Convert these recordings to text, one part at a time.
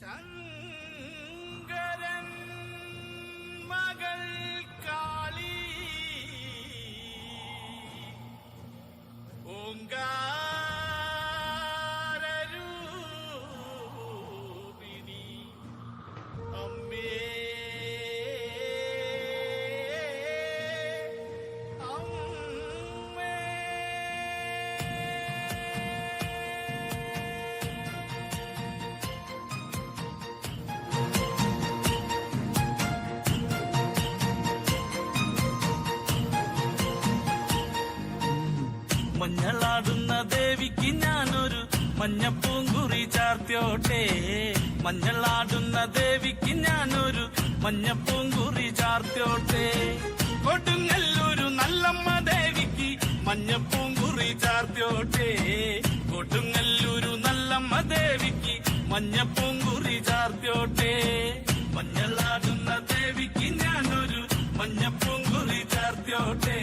ശങ്കരൻ മകൾ കാളി ഓങ്കാരൂപിണി അമ്മേ മഞ്ഞളാടുന്ന ദേവിക്ക് ഞാനൊരു മഞ്ഞപ്പൂങ്കുറി ചാർത്തിയോട്ടെ മഞ്ഞളാടുന്ന ദേവിക്ക് ഞാനൊരു മഞ്ഞപ്പൂങ്കുറി ചാർത്തിയോട്ടെ കൊടുങ്ങല്ലൂരു നല്ലമ്മ ദേവിക്ക് മഞ്ഞപ്പൂങ്കുറി ചാർത്തിയോട്ടെ കൊടുങ്ങല്ലൂരു നല്ലമ്മ ദേവിക്ക് മഞ്ഞപ്പൂങ്കുറി ചാർത്തിയോട്ടെ മഞ്ഞളാടുന്ന ദേവിക്ക് ഞാനൊരു മഞ്ഞപ്പൂങ്കുറി ചാർത്തിയോട്ടെ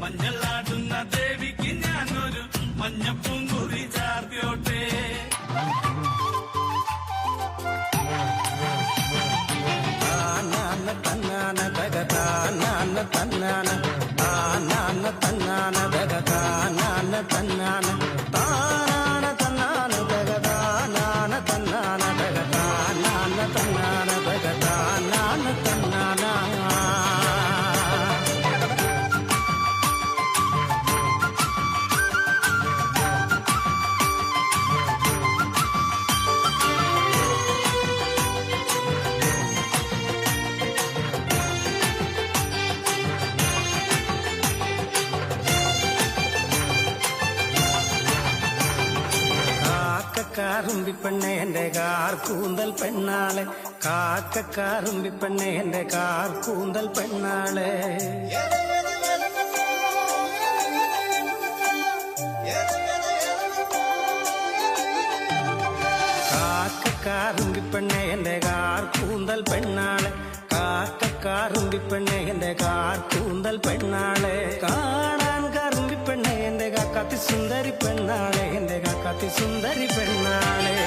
മഞ്ഞളാടുന്ന ദേവിക്ക് ഞാനൊരു മഞ്ഞപ്പൂങ്കുറി ചാർത്തിയോട്ടെ തന്നാന തകതാന തന്നാന താനാന തന്നാന തകതാന തന്നാന താനാന തന്നാന തകതാന തന്നാന തകതാന തന്നാന തകതാന തന്നാന കാക്കക്കാറുമ്പിപ്പെണ്ണെ എന്റെ കാർ കൂന്തൽ പെണ്ണാളെ കാക്കക്കാറുമ്പിപ്പെണ്ണെ എന്റെ കാർ കൂന്തൽ പെണ്ണാളെ കാക്കക്കാറുമ്പിപ്പെണ്ണെ എന്റെ കാർ കൂന്തൽ പെണ്ണാളെ കാക്കക്കാറുമ്പിപ്പെണ്ണെ എന്റെ കാർ കൂന്തൽ പെണ്ണാളെ കാണാൻ കറുമ്പിപ്പെണ്ണെ എന്റെ കാക്കാത്തി സുന്ദരി പെണ്ണാളെ എന്റെ കാക്കാത്തി സുന്ദരി പെണ്ണാളെ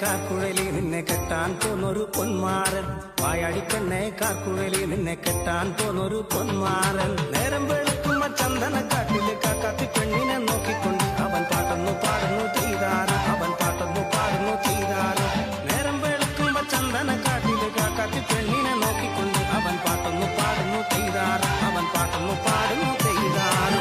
കാക്കുഴലി നിന്നെ കെട്ടാൻ പോന്നൊരു പൊന്മാരൻ വായാടിപ്പെണ്ണെ കാക്കുഴലി നിന്നെ കെട്ടാൻ പോന്നൊരു പൊന്മാരൻ നേരം വെളുക്കുമ്പോ ചന്ദനക്കാട്ടില് കാക്കാത്തി പെണ്ണിനെ നോക്കിക്കൊണ്ട് അവൻ പാട്ടൊന്നു പാടുന്നു ചെയ്താറ് അവൻ പാട്ടൊന്നു പാടുന്നു ചെയ്താറ് നേരം വെളുക്കുമ്പോ ചന്ദനക്കാട്ടില് കാക്കാത്തി പെണ്ണിനെ നോക്കിക്കൊണ്ട് അവൻ പാട്ടൊന്നു പാടുന്നു ചെയ്താറ് അവൻ പാട്ടൊന്നു പാടുന്നു ചെയ്താറ്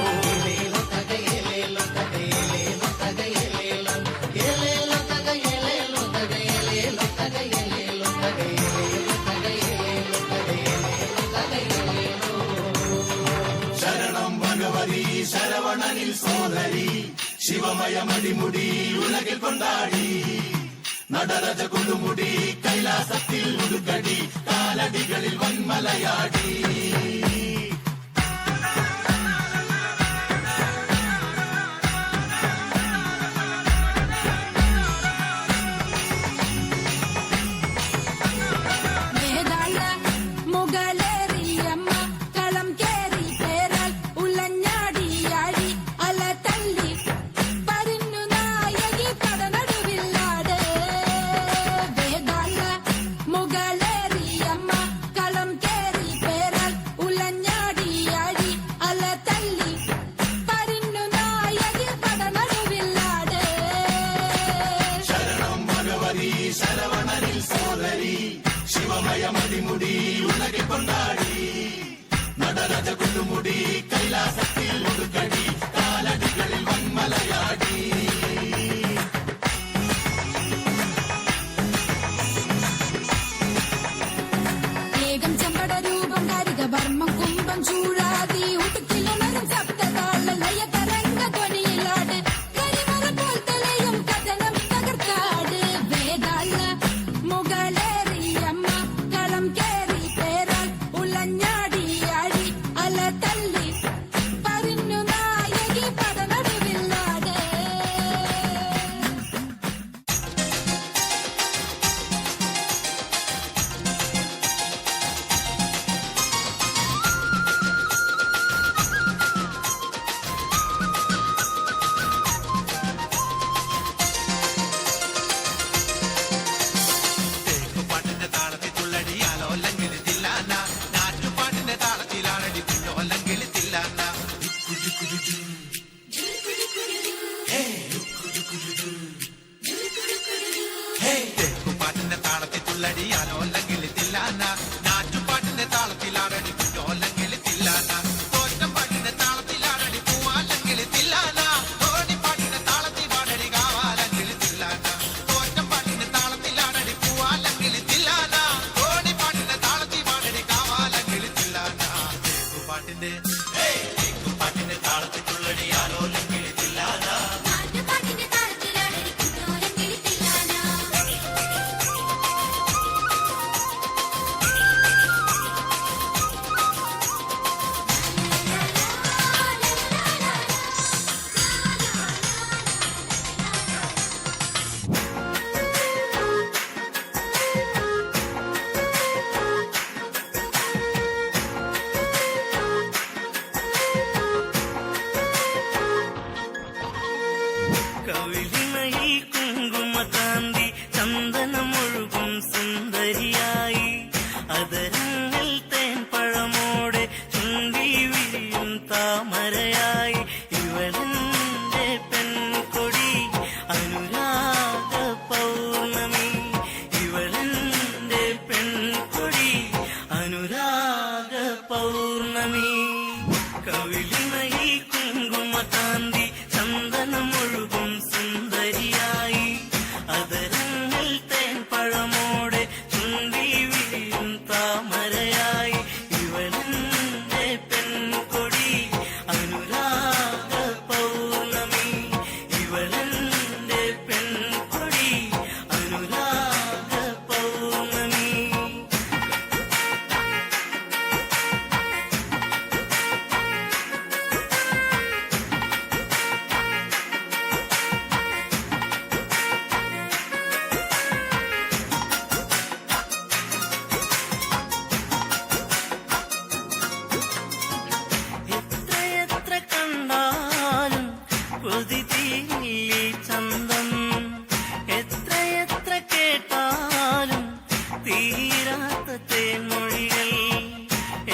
ശരവണനിൽ സോദരി ശിവമയ മണിമുടി ഉലകിൽ കൊണ്ടാടി നടരജ കൊടുമുടി കൈലാസത്തിൽ ഉടുക്കടി കാലടികളിൽ വന്മലയാടി ശരവണനിൽ സോദരി ശിവമയ മണിമുടി ഉലകിൽ കൊണ്ടാടി നടരജ കൊടുമുടി കൈലാസത്തിൽ ഉടുക്കടി കാലടികളിൽ വന്മലയാടി വേഗം ചെമ്പട രൂപം കാരിക വർമ്മം ചാർത്തിയോട്ടെ പാട്ടിന്റെ താളത്തിൽ തുള്ളടി ആലോലം കിളിത്തില്ലാതാ കവിളിമയിൽ കുങ്കുമകാന്തി ചന്ദനമൊഴുകും സുന്ദരിയായി അതരങ്ങൾ തേൻപഴമോടെ ചുണ്ടി വിരിയും താമരയായി ഇവളെന്റെ പെൺകൊടി അനുരാഗ പൗർണമി ഇവളെന്റെ പെൺകൊടി അനുരാഗ പൗർണമി കവിളിമയിൽ കുങ്കുമകാന്തി ചന്ദനമൊഴുകും സുന്ദരിയായി അതരങ്ങൾ തേൻപഴമോടെ ചുണ്ടി വിരിയും താമരയായി ഇവളെന്റെ പെൺകൊടി അനുരാഗ പൗർണമി ഇവളെന്റെ പെൺകൊടി അനുരാഗ പൗർണമി എത്രയെത്ര കണ്ടാലും കൊതി തീരില്ലേ ചന്തം എത്രയെത്ര കേട്ടാലും തീരാത്ത തേൻമൊഴികൾ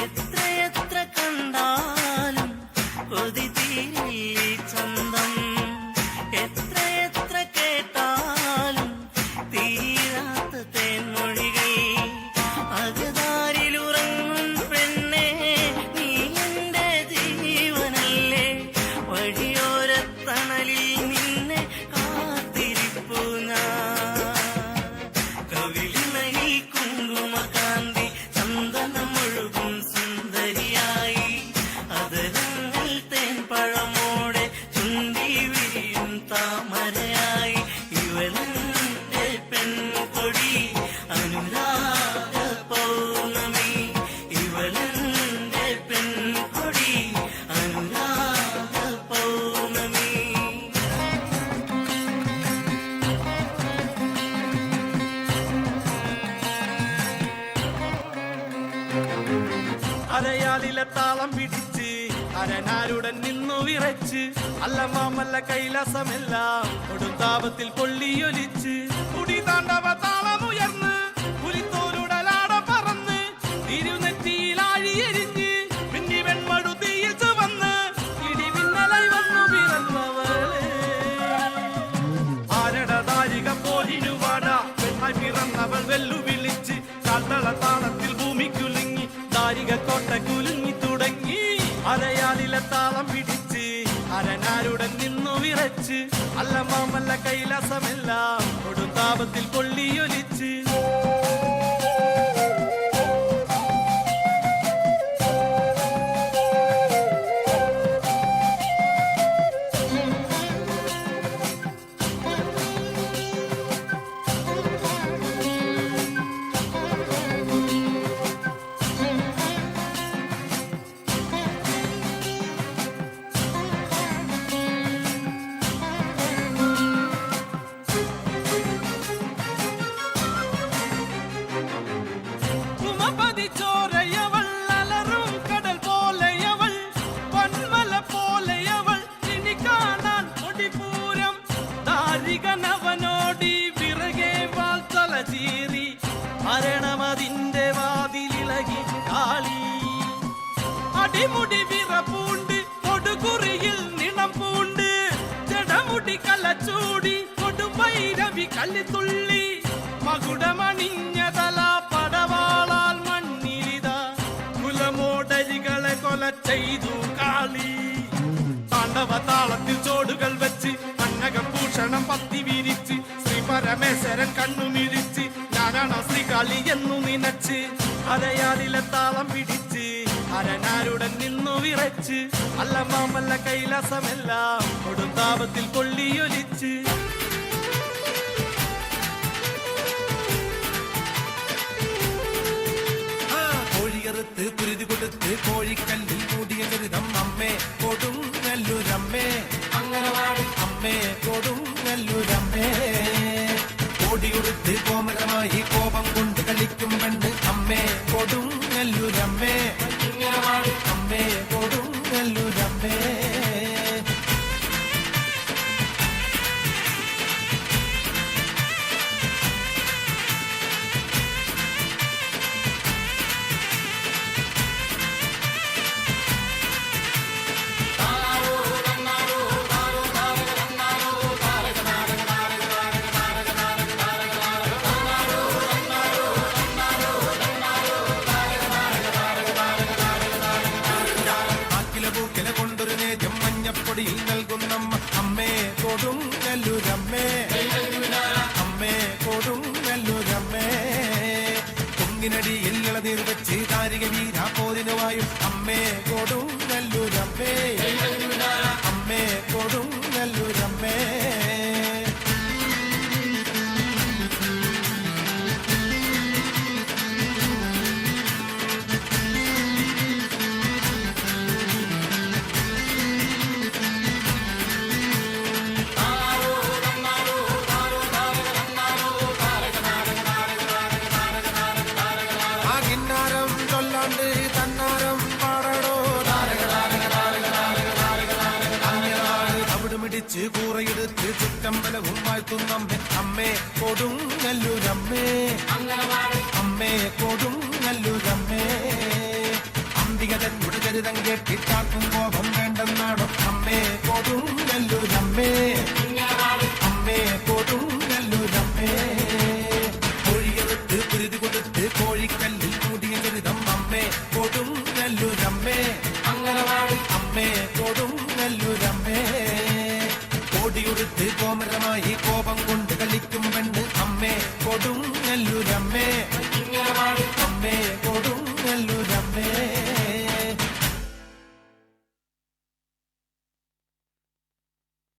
എത്രയെത്ര കണ്ടാലും കൊതി തീരില്ലേ ചന്തം എത്രയെത്ര കേട്ടാലും തീരാത്ത തേൻമൊഴികൾ അകതാരിലുറങ്ങും പെണ്ണേ നീ എന്റെ ജീവനല്ലേ വഴിയോരത്തണലിൽ നിന്നെ കാത്തിരിപ്പു ഞാൻ കവിളിമയിൽ കുങ്കുമകാന്തി ചന്ദനമൊഴുകും സുന്ദരിയായി അതരങ്ങൾ തേൻപഴമോടെ ചുണ്ടി വിരിയും താമരയായി ഇവളെന്റെ പെൺകൊടി അനുരാഗ പൗർണമി ഇവളെന്റെ പെൺകൊടി അനുരാഗ പൗർണമി അരയാലിലെ താളം പിടിച്ച് അരനാരുടൻ നിന്നു വിറച്ച് അല്ല മാമല്ല കൈലാസമെല്ലാം കൊടുങ്കാപത്തിൽ പൊള്ളിയൊലിച്ച് കുടി താണ്ടവ താളമുയർന്ന് പുലിത്തോലുടലാട പറന്ന് തിരുനെറ്റിയിൽ ആഴിയെരിഞ്ഞ് പിന്നി വെൺമടുതിയിൽ ചുവന്ന് ഇടിമിന്നലായി വന്നു പിറന്നവളെ ആരടതാരിക പോലിരുവാട പെണ്ണായി പിറന്നവൾ വെല്ലുവിളിച്ച് കാൽത്തള താളത്തിൽ ഭൂമി കുലുങ്ങി ദാരിക കോട്ട കുലുങ്ങി തുടങ്ങി അരയാലിലെ താളം പിടിച്ച് അരനാരുടൻ നിന്നു വിറച്ച് അല്ല മാമല്ല കൈലാസമെല്ലാം കൊടുങ്കാപത്തിൽ പൊള്ളിയൊലിച്ച് മരണമതിന്റെ വാതിലിളകി കാളി അടിമുടി വിറപ്പൂണ്ട് കൊടുകുറിയിൽ നിണം പൂണ്ട് ജടമുടി കലച്ചൂടി കൊടുമ്പൈരവി കല്ലിത്തുള്ളി മകുടമണിഞ്ഞ തല പടവാളാൽ മണ്ണിലിത കുലമോടരികളെ കൊല ചെയ്തു കാളി താണ്ഡവ താളത്തിൽ ചോടുകൾ വെച്ച് അന്നകഭൂഷണം പത്തി വിരിച്ച് ശ്രീ പരമേശ്വരൻ കണ്ണുമിഴിച്ച് ഞാനാണ് ശ്രീകാളി എന്നു നിനച്ച് അരയാലിലെ താളം പിടിച്ച് അരനാരുടൻ നിന്നു വിറച്ച് അല്ല മാമല്ല കൈലാസമെല്ലാം കൊടുത്താപത്തിൽ കൊള്ളിയൊലിച്ച് കോഴിയറുത്ത് കുരുതി കൊടുത്ത് കോഴിക്കല്ലിൽ മൂടിയ ചരിതം അമ്മേ കൊടുങ്ങല്ലൂരമ്മേ അംഗനവാടി അമ്മേ കൊടുങ്ങല്ലൂരമ്മേ കോടിയുടുത്ത് കോമരമായി കോപം കൊണ്ട് കളിക്കും കണ്ട് അമ്മേ കൊടുങ്ങല്ലൂരമ്മേ അംഗനവാടി അമ്മേ കൊടുങ്ങല്ലൂരമ്മേ മഞ്ഞപ്പൊടിയിൽ നൽകുന്നമ്മ അമ്മേ കൊടുങ്ങല്ലൂരമ്മേ അമ്മേ കൊടുങ്ങല്ലൂരമ്മേ പൊങ്ങിനടിയിൽ ഇളനീർ വെച്ച് താരിക വീരാ പോരിനുവായും അമ്മേ കൊടുങ്ങല്ലൂരമ്മേ അമ്മേ കൊടുങ്ങല്ലൂരമ്മേ തന്നാരം പാടടോ അവിടുമിടിച്ച് കൂറയെടുത്ത് ചുറ്റമ്പലവും വാഴ്ത്തുന്നമ്മേ അമ്മേ കൊടുങ്ങല്ലൂരമ്മേ അമ്മേ കൊടുങ്ങല്ലൂരമ്മേ അംബികതൻ ചരിതം കേട്ടിട്ടാക്കും കോപം വേണ്ടെന്നാണോ അമ്മേ കൊടുങ്ങല്ലൂരമ്മേ അമ്മേ കൊടുങ്ങല്ലൂരമ്മേ കോഴിയെടുത്ത് കുരുതി കൊടുത്ത് കോഴിക്കല്ലിൽ കൂടിയ ചരിതം അമ്മേ കൊടുങ്ങല്ലൂരമ്മേ അംഗനവാടി അമ്മേ കൊടുങ്ങല്ലൂരമ്മേ കോടിയുടുത്ത് കോമരമായി കോപം കൊണ്ട് കളിക്കും പെണ്ണ് അമ്മേ കൊടുങ്ങല്ലൂരമ്മേ